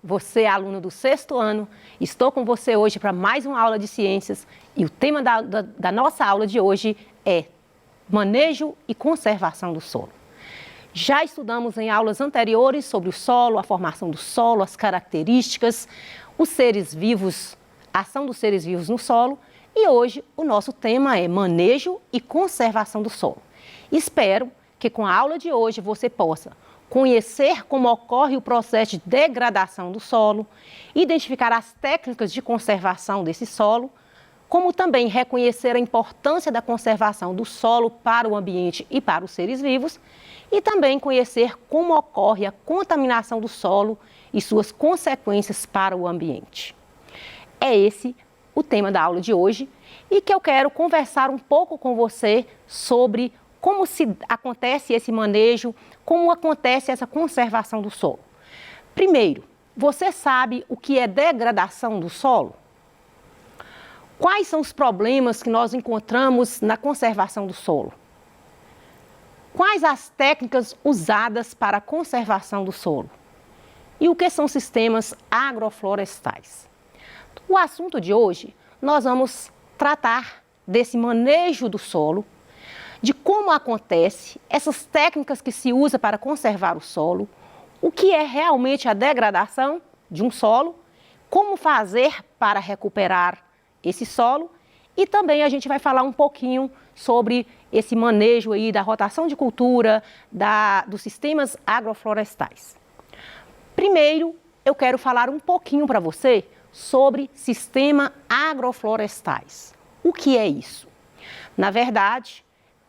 você é aluno do 6º ano, estou com você hoje para mais uma aula de ciências e o tema da nossa aula de hoje é manejo e conservação do solo. Já estudamos em aulas anteriores sobre o solo, a formação do solo, as características, os seres vivos, a ação dos seres vivos no solo e hoje o nosso tema é manejo e conservação do solo. Espero que com a aula de hoje você possa conhecer como ocorre o processo de degradação do solo, identificar as técnicas de conservação desse solo, como também reconhecer a importância da conservação do solo para o ambiente e para os seres vivos, e também conhecer como ocorre a contaminação do solo e suas consequências para o ambiente. É esse o tema da aula de hoje e que eu quero conversar um pouco com você sobre como acontece esse manejo, como acontece essa conservação do solo. Primeiro, você sabe o que é degradação do solo? Quais são os problemas que nós encontramos na conservação do solo? Quais as técnicas usadas para a conservação do solo? E o que são sistemas agroflorestais? O assunto de hoje, nós vamos tratar desse manejo do solo, de como acontece, essas técnicas que se usa para conservar o solo, o que é realmente a degradação de um solo, como fazer para recuperar esse solo e também a gente vai falar um pouquinho sobre esse manejo aí da rotação de cultura, dos sistemas agroflorestais. Primeiro, eu quero falar um pouquinho para você sobre sistema agroflorestais. O que é isso? Na verdade,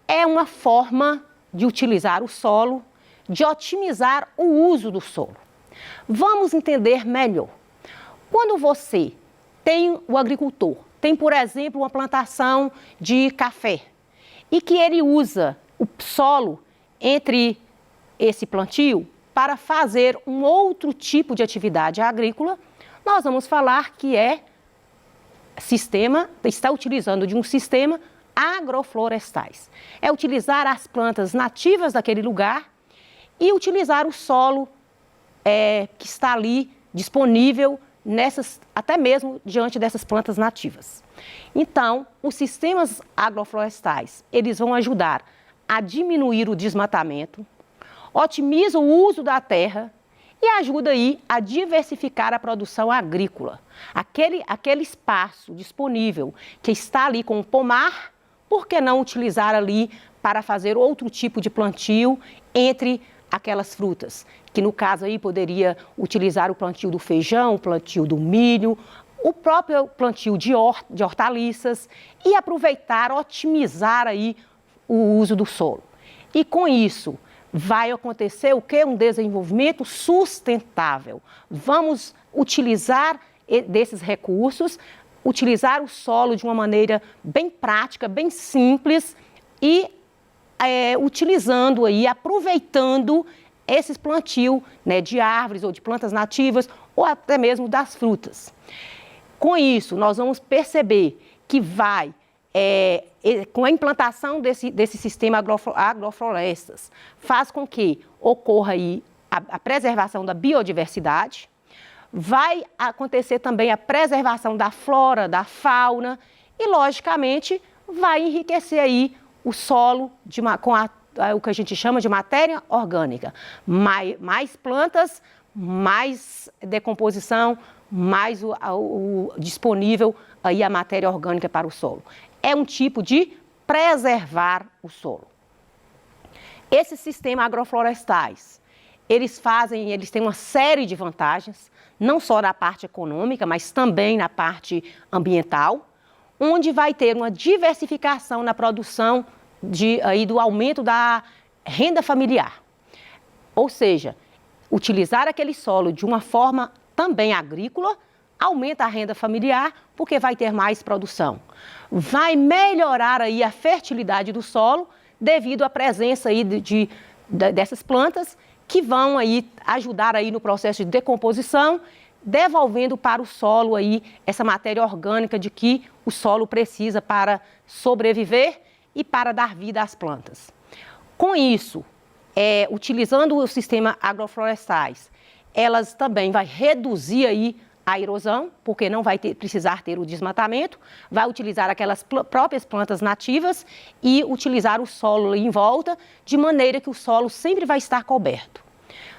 é uma forma de utilizar o solo, de otimizar o uso do solo. Vamos entender melhor. Quando você tem o agricultor, tem, por exemplo, uma plantação de café e que ele usa o solo entre esse plantio para fazer um outro tipo de atividade agrícola, nós vamos falar que está utilizando de um sistema agroflorestais. É utilizar as plantas nativas daquele lugar e utilizar o solo que está ali disponível até mesmo diante dessas plantas nativas. Então, os sistemas agroflorestais, eles vão ajudar a diminuir o desmatamento, otimizam o uso da terra e ajuda aí a diversificar a produção agrícola. Aquele espaço disponível que está ali com o pomar, por que não utilizar ali para fazer outro tipo de plantio entre aquelas frutas? Que no caso aí poderia utilizar o plantio do feijão, o plantio do milho, o próprio plantio de hortaliças e aproveitar, otimizar aí o uso do solo. E com isso vai acontecer o quê? Um desenvolvimento sustentável. Vamos utilizar desses recursos, utilizar o solo de uma maneira bem prática, bem simples e utilizando aí, aproveitando esses plantios, né, de árvores ou de plantas nativas ou até mesmo das frutas. Com isso, nós vamos perceber que com a implantação desse sistema agroflorestas, faz com que ocorra aí a preservação da biodiversidade, vai acontecer também a preservação da flora, da fauna e, logicamente, vai enriquecer aí o solo com o que a gente chama de matéria orgânica. Mais plantas, mais decomposição, mais disponível aí a matéria orgânica para o solo. É um tipo de preservar o solo. Esses sistemas agroflorestais, eles têm uma série de vantagens, não só na parte econômica, mas também na parte ambiental, onde vai ter uma diversificação na produção do aumento da renda familiar. Ou seja, utilizar aquele solo de uma forma também agrícola, aumenta a renda familiar, porque vai ter mais produção. Vai melhorar aí a fertilidade do solo, devido à presença aí dessas plantas, que vão aí ajudar aí no processo de decomposição, devolvendo para o solo aí essa matéria orgânica de que o solo precisa para sobreviver e para dar vida às plantas. Com isso, utilizando o sistema agroflorestais elas também vai reduzir aí a erosão, porque não vai precisar ter o desmatamento, vai utilizar aquelas próprias plantas nativas e utilizar o solo em volta, de maneira que o solo sempre vai estar coberto.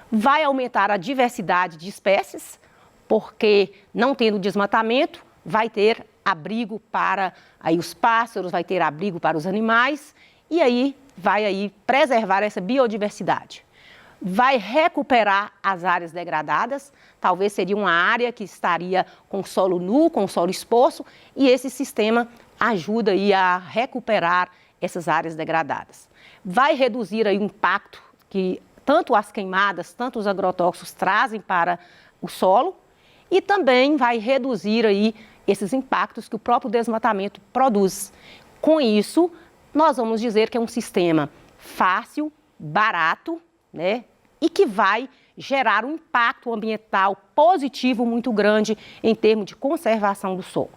Vai aumentar a diversidade de espécies, porque não tendo desmatamento, vai ter abrigo para aí os pássaros, vai ter abrigo para os animais, e aí vai aí preservar essa biodiversidade. Vai recuperar as áreas degradadas, talvez seria uma área que estaria com solo nu, com solo exposto, e esse sistema ajuda aí a recuperar essas áreas degradadas. Vai reduzir aí o impacto que tanto as queimadas, tanto os agrotóxicos trazem para o solo, e também vai reduzir aí esses impactos que o próprio desmatamento produz. Com isso, nós vamos dizer que é um sistema fácil, barato, né? E que vai gerar um impacto ambiental positivo muito grande em termos de conservação do solo.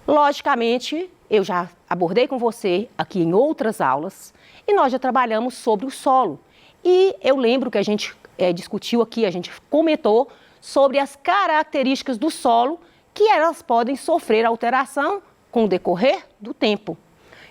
Logicamente, eu já abordei com você aqui em outras aulas e nós já trabalhamos sobre o solo. E eu lembro que a gente discutiu aqui, a gente comentou sobre as características do solo que elas podem sofrer alteração com o decorrer do tempo.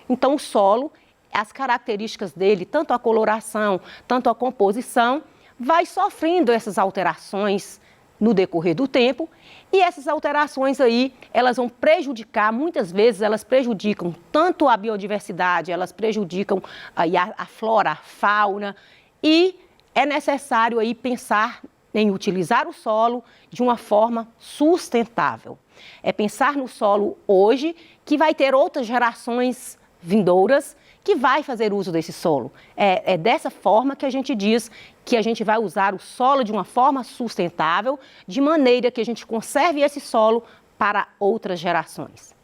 Então, o solo, as características dele, tanto a coloração, tanto a composição, vai sofrendo essas alterações no decorrer do tempo, e essas alterações aí, elas vão prejudicar, muitas vezes elas prejudicam tanto a biodiversidade, elas prejudicam aí a flora, a fauna, e é necessário aí pensar em utilizar o solo de uma forma sustentável. É pensar no solo hoje, que vai ter outras gerações vindouras, que vai fazer uso desse solo. É dessa forma que a gente diz que a gente vai usar o solo de uma forma sustentável, de maneira que a gente conserve esse solo para outras gerações.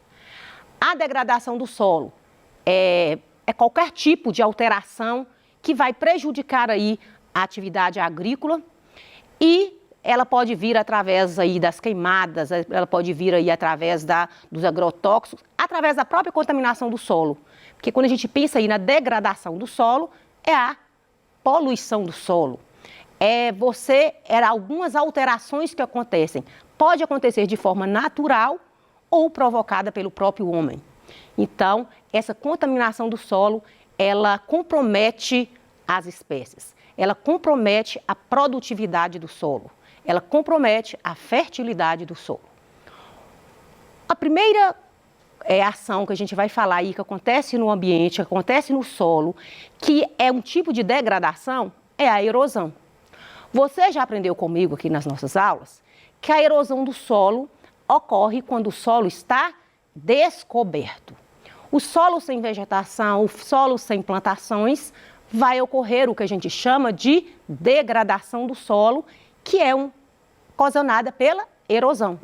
A degradação do solo é qualquer tipo de alteração que vai prejudicar aí a atividade agrícola, e ela pode vir através aí das queimadas, ela pode vir aí através dos agrotóxicos, através da própria contaminação do solo. Porque quando a gente pensa aí na degradação do solo, é a poluição do solo. Algumas alterações que acontecem. Pode acontecer de forma natural ou provocada pelo próprio homem. Então, essa contaminação do solo, ela compromete as espécies. Ela compromete a produtividade do solo. Ela compromete a fertilidade do solo. A primeira ação que a gente vai falar aí, que acontece no ambiente, que acontece no solo, que é um tipo de degradação, é a erosão. Você já aprendeu comigo aqui nas nossas aulas que a erosão do solo ocorre quando o solo está descoberto. O solo sem vegetação, o solo sem plantações, vai ocorrer o que a gente chama de degradação do solo, que é ocasionada pela erosão.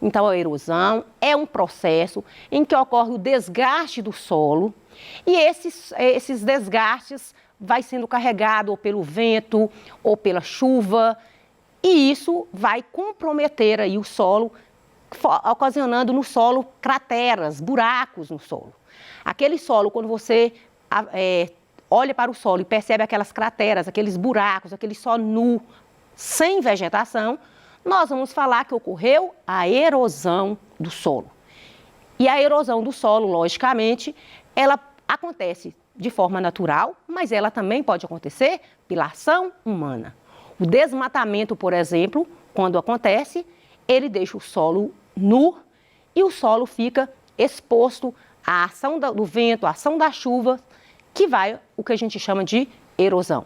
Então, a erosão é um processo em que ocorre o desgaste do solo, e esses desgastes vai sendo carregado ou pelo vento ou pela chuva, e isso vai comprometer aí o solo, ocasionando no solo crateras, buracos no solo. Aquele solo, quando você olha para o solo e percebe aquelas crateras, aqueles buracos, aquele solo nu, sem vegetação, nós vamos falar que ocorreu a erosão do solo. E a erosão do solo, logicamente, ela acontece de forma natural, mas ela também pode acontecer pela ação humana. O desmatamento, por exemplo, quando acontece, ele deixa o solo nu e o solo fica exposto à ação do vento, à ação da chuva, que vai o que a gente chama de erosão.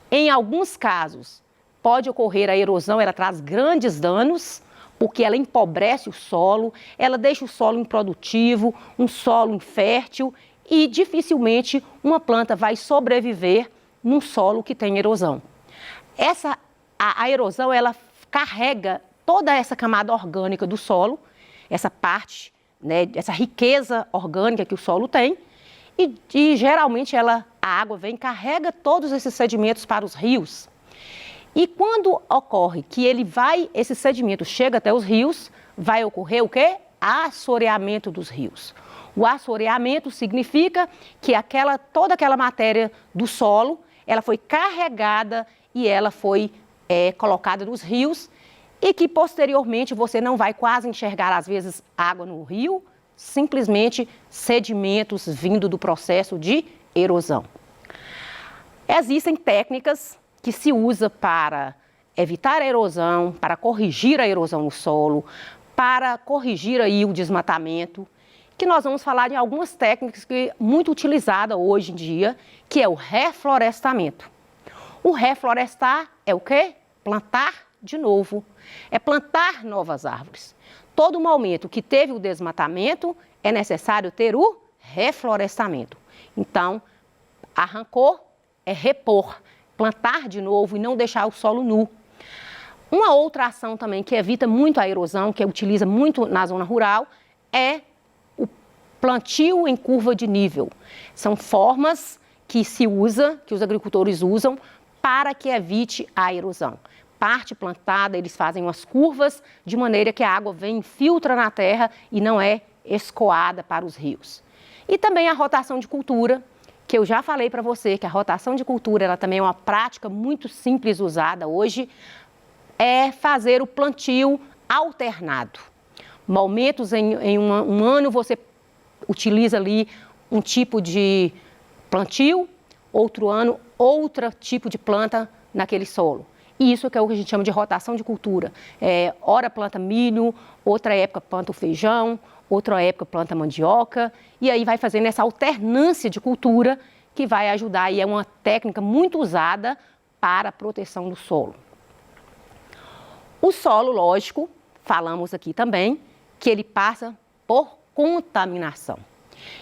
Em alguns casos, pode ocorrer a erosão, ela traz grandes danos, porque ela empobrece o solo, ela deixa o solo improdutivo, um solo infértil, e dificilmente uma planta vai sobreviver num solo que tem erosão. A erosão, ela carrega toda essa camada orgânica do solo, essa parte, né, essa riqueza orgânica que o solo tem, e geralmente a água vem e carrega todos esses sedimentos para os rios. E quando ocorre que esse sedimento chega até os rios, vai ocorrer o quê? Assoreamento dos rios. O assoreamento significa que toda aquela matéria do solo, ela foi carregada e ela foi colocada nos rios e que posteriormente você não vai quase enxergar, às vezes, água no rio, simplesmente sedimentos vindo do processo de erosão. Existem técnicas que se usam para evitar a erosão, para corrigir a erosão no solo, para corrigir aí o desmatamento, que nós vamos falar de algumas técnicas que muito utilizadas hoje em dia, que é o reflorestamento. O reflorestar é o quê? Plantar de novo, é plantar novas árvores. Todo momento que teve o desmatamento, é necessário ter o reflorestamento. Então, arrancou, é repor, plantar de novo e não deixar o solo nu. Uma outra ação também que evita muito a erosão, que utiliza muito na zona rural, é o plantio em curva de nível. São formas que se usa, que os agricultores usam para que evite a erosão. Parte plantada, eles fazem umas curvas de maneira que a água vem, filtra na terra e não é escoada para os rios. E também a rotação de cultura, que eu já falei para você que a rotação de cultura ela também é uma prática muito simples usada hoje, é fazer o plantio alternado. Momentos em um ano você utiliza ali um tipo de plantio, outro ano outro tipo de planta naquele solo. E isso que é o que a gente chama de rotação de cultura. Ora planta milho, outra época planta o feijão, outra época planta mandioca, e aí vai fazendo essa alternância de cultura que vai ajudar, e é uma técnica muito usada para a proteção do solo. O solo, lógico, falamos aqui também, que ele passa por contaminação.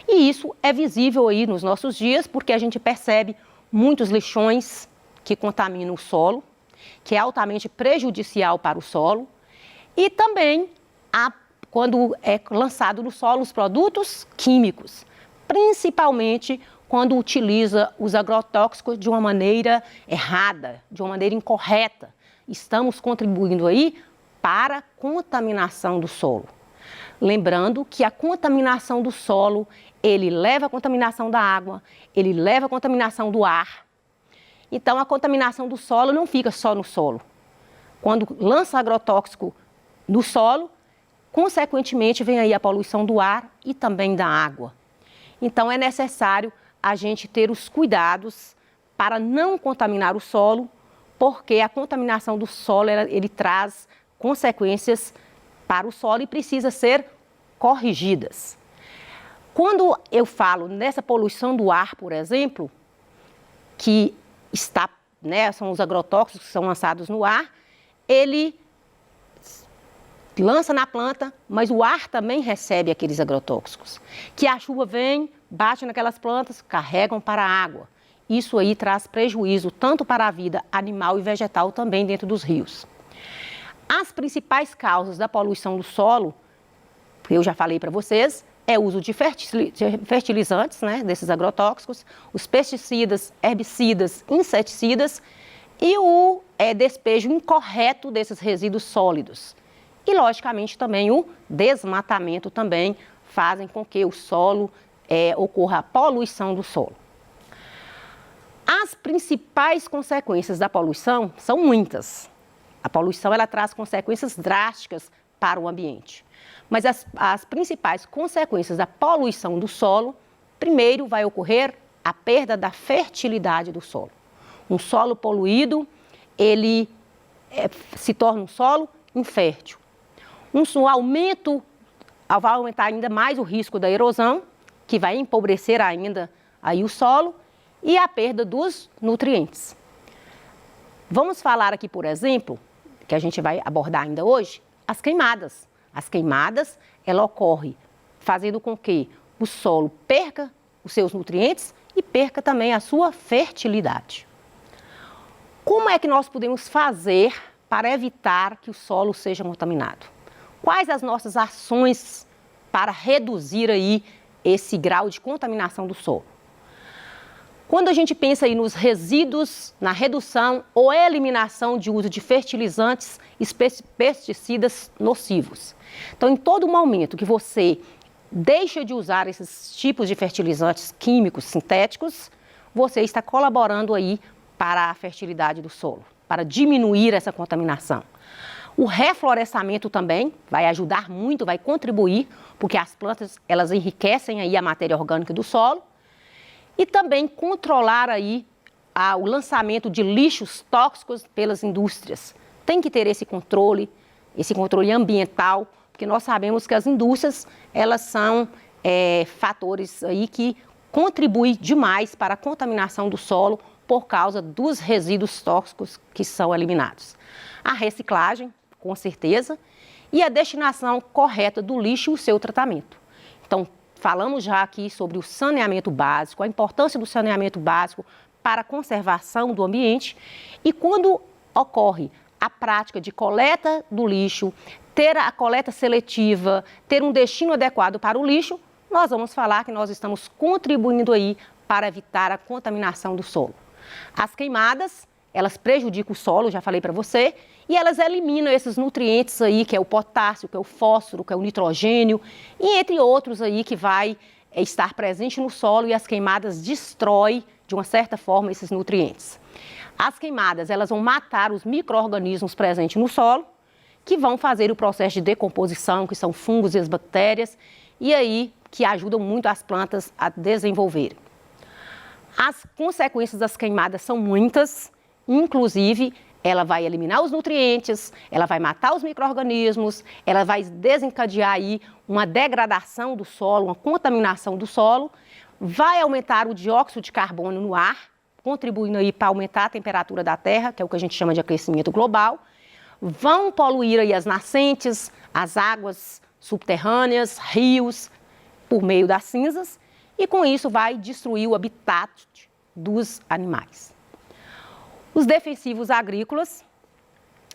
E isso é visível aí nos nossos dias, porque a gente percebe muitos lixões que contaminam o solo, que é altamente prejudicial para o solo, e também quando é lançado no solo os produtos químicos, principalmente quando utiliza os agrotóxicos de uma maneira errada, de uma maneira incorreta. Estamos contribuindo aí para a contaminação do solo. Lembrando que a contaminação do solo, ele leva a contaminação da água, ele leva a contaminação do ar. Então, a contaminação do solo não fica só no solo. Quando lança agrotóxico no solo, consequentemente vem aí a poluição do ar e também da água. Então, é necessário a gente ter os cuidados para não contaminar o solo, porque a contaminação do solo ele traz consequências para o solo e precisa ser corrigidas. Quando eu falo nessa poluição do ar, por exemplo, que são os agrotóxicos que são lançados no ar, ele lança na planta, mas o ar também recebe aqueles agrotóxicos, que a chuva vem, bate naquelas plantas, carregam para a água. Isso aí traz prejuízo tanto para a vida animal e vegetal também dentro dos rios. As principais causas da poluição do solo, eu já falei para vocês, é o uso de fertilizantes, né, desses agrotóxicos, os pesticidas, herbicidas, inseticidas e o despejo incorreto desses resíduos sólidos. E, logicamente, também o desmatamento também fazem com que o solo ocorra a poluição do solo. As principais consequências da poluição são muitas. A poluição ela traz consequências drásticas para o ambiente. Mas as principais consequências da poluição do solo, primeiro vai ocorrer a perda da fertilidade do solo. Um solo poluído, ele se torna um solo infértil. Vai aumentar ainda mais o risco da erosão, que vai empobrecer ainda aí o solo, e a perda dos nutrientes. Vamos falar aqui, por exemplo, que a gente vai abordar ainda hoje, as queimadas. As queimadas, ela ocorre fazendo com que o solo perca os seus nutrientes e perca também a sua fertilidade. Como é que nós podemos fazer para evitar que o solo seja contaminado? Quais as nossas ações para reduzir aí esse grau de contaminação do solo? Quando a gente pensa aí nos resíduos, na redução ou eliminação de uso de fertilizantes e pesticidas nocivos. Então, em todo momento que você deixa de usar esses tipos de fertilizantes químicos sintéticos, você está colaborando aí para a fertilidade do solo, para diminuir essa contaminação. O reflorestamento também vai ajudar muito, vai contribuir, porque as plantas elas enriquecem aí a matéria orgânica do solo. E também controlar aí o lançamento de lixos tóxicos pelas indústrias. Tem que ter esse controle ambiental, porque nós sabemos que as indústrias elas são fatores aí que contribuem demais para a contaminação do solo por causa dos resíduos tóxicos que são eliminados. A reciclagem, com certeza, e a destinação correta do lixo e o seu tratamento. Então, falamos já aqui sobre o saneamento básico, a importância do saneamento básico para a conservação do ambiente e quando ocorre a prática de coleta do lixo, ter a coleta seletiva, ter um destino adequado para o lixo, nós vamos falar que nós estamos contribuindo aí para evitar a contaminação do solo. As queimadas, elas prejudicam o solo, já falei para você, e elas eliminam esses nutrientes aí, que é o potássio, que é o fósforo, que é o nitrogênio, e entre outros aí que vai estar presente no solo e as queimadas destroem, de uma certa forma, esses nutrientes. As queimadas, elas vão matar os micro-organismos presentes no solo, que vão fazer o processo de decomposição, que são fungos e as bactérias, e aí que ajudam muito as plantas a desenvolverem. As consequências das queimadas são muitas, inclusive ela vai eliminar os nutrientes, ela vai matar os micro-organismos, ela vai desencadear aí uma degradação do solo, uma contaminação do solo, vai aumentar o dióxido de carbono no ar, contribuindo aí para aumentar a temperatura da Terra, que é o que a gente chama de aquecimento global, vão poluir aí as nascentes, as águas subterrâneas, rios, por meio das cinzas, e com isso vai destruir o habitat dos animais. Os defensivos agrícolas,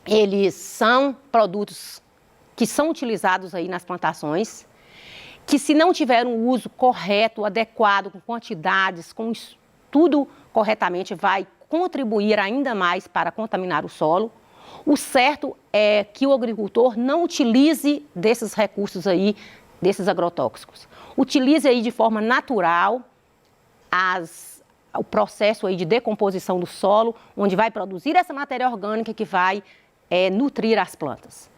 eles são produtos que são utilizados aí nas plantações, que se não tiver um uso correto, adequado, com quantidades, com tudo corretamente, vai contribuir ainda mais para contaminar o solo. O certo é que o agricultor não utilize desses recursos aí, desses agrotóxicos. Utilize aí de forma natural o processo aí de decomposição do solo, onde vai produzir essa matéria orgânica que vai nutrir as plantas.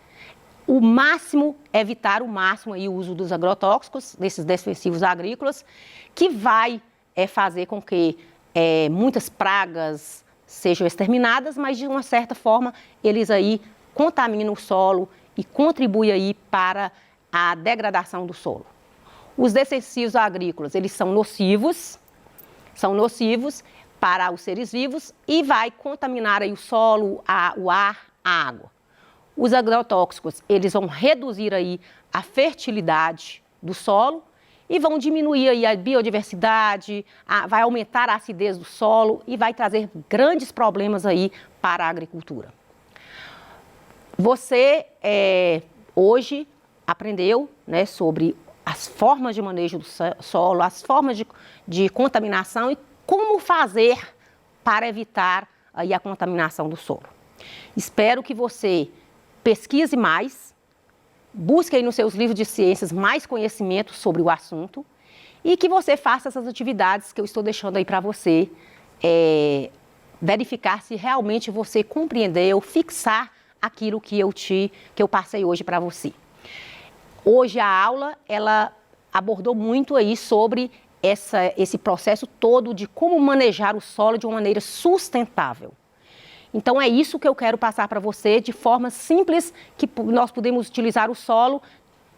O máximo, evitar o máximo aí o uso dos agrotóxicos, desses defensivos agrícolas, que vai fazer com que muitas pragas sejam exterminadas, mas de uma certa forma eles aí contaminam o solo e contribuem aí para a degradação do solo. Os defensivos agrícolas, eles são nocivos para os seres vivos e vai contaminar aí o solo, o ar, a água. Os agrotóxicos, eles vão reduzir aí a fertilidade do solo e vão diminuir aí a biodiversidade, vai aumentar a acidez do solo e vai trazer grandes problemas aí para a agricultura. Você hoje aprendeu, né, sobre as formas de manejo do solo, as formas de contaminação e como fazer para evitar aí a contaminação do solo. Espero que você pesquise mais, busque aí nos seus livros de ciências mais conhecimento sobre o assunto e que você faça essas atividades que eu estou deixando aí para você verificar se realmente você compreendeu, fixar aquilo que eu passei hoje para você. Hoje a aula, ela abordou muito aí sobre esse processo todo de como manejar o solo de uma maneira sustentável. Então é isso que eu quero passar para você de forma simples, que nós podemos utilizar o solo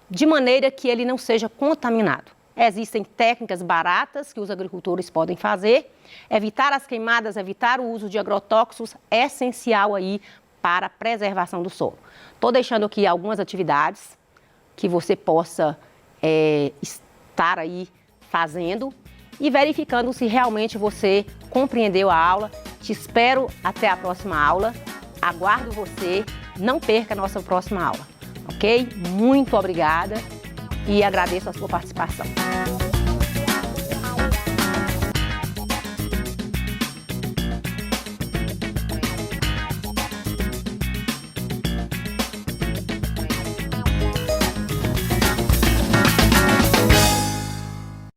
de maneira que ele não seja contaminado. Existem técnicas baratas que os agricultores podem fazer. Evitar as queimadas, evitar o uso de agrotóxicos é essencial aí para a preservação do solo. Estou deixando aqui algumas atividades que você possa estar aí fazendo e verificando se realmente você compreendeu a aula. Te espero até a próxima aula. Aguardo você. Não perca a nossa próxima aula, ok? Muito obrigada e agradeço a sua participação.